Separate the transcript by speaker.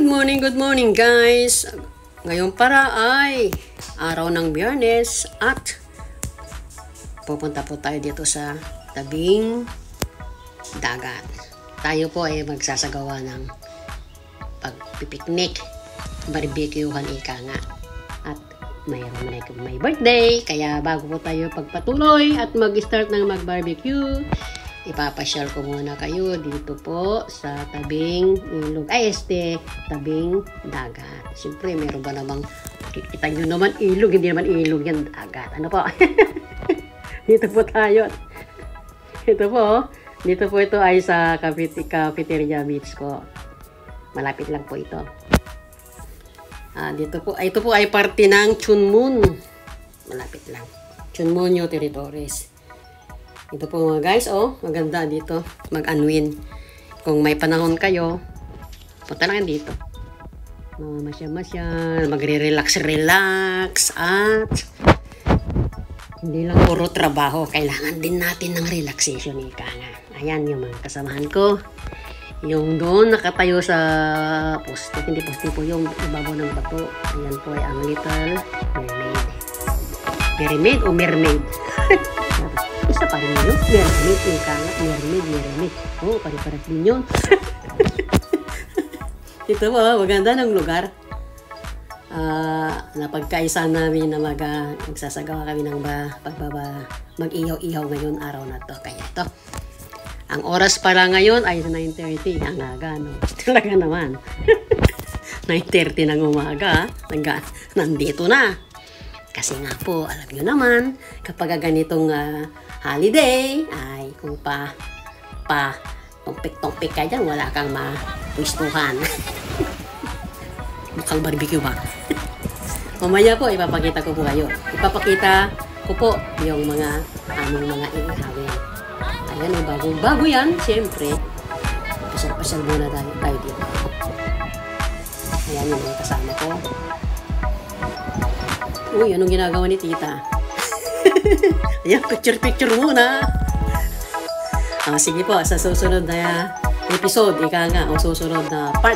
Speaker 1: Good morning guys! Ngayon para ay araw ng Biyernes at pupunta po tayo dito sa tabing dagat. Tayo po ay magsasagawa ng pagpipiknik, barbecuehan ika nga. At mayroon na may birthday, kaya bago po tayo pagpatuloy at mag-start ng mag-barbecue, ipapasyal ko muna kayo dito po sa tabing ilog, tabing dagat. Siyempre, meron ba namang, kita nyo naman ilog, hindi naman ilog yan, dagat. Ano po? Dito po tayo. Dito po ito ay sa Cafeteria Beach po. Malapit lang po ito. Ito po ay parte ng Chunmun. Malapit lang. Chunmunyo Territories. Ito po mga guys, maganda dito mag-unwind. Kung may panahon kayo, punta lang dito. Masya-masya, magre-relax at hindi lang puro trabaho. Kailangan din natin ng relaxation, ika nga. Ayan yung mga kasamahan ko. Yung doon nakatayo sa poste, hindi poste po, yung ibabaw ng bato. Ayan po ay ang Little Mermaid. Mermaid o mermaid? Isa pa rin yun. Mermaid, ika nga. Mermaid. Pare-pares din yun. Ito po, maganda ng lugar. Napagkaisa namin na magsasagawa kami ng mag-ihaw-ihaw ngayon araw na to. Kaya ito, ang oras para ngayon ay 9:30. Ang aga, no? Talaga naman. 9:30 ng umaga. Nandito na. Kasi nga po, alam nyo naman, kapag ganitong holiday, ay kung tumpik-tumpik ka dyan, wala kang mapwistuhan. Mukhang barbecue ba? Mamaya po, ipapakita ko po kayo. Ipapakita ko po yung aming mga ihawin. Ayan, bago yan, siyempre. Pasal muna tayo dito. Ayan yung mga kasama ko. Uy, anong ginagawa ni tita? Ayan, picture muna. Sige po, sa susunod na episode, ika nga, o susunod na part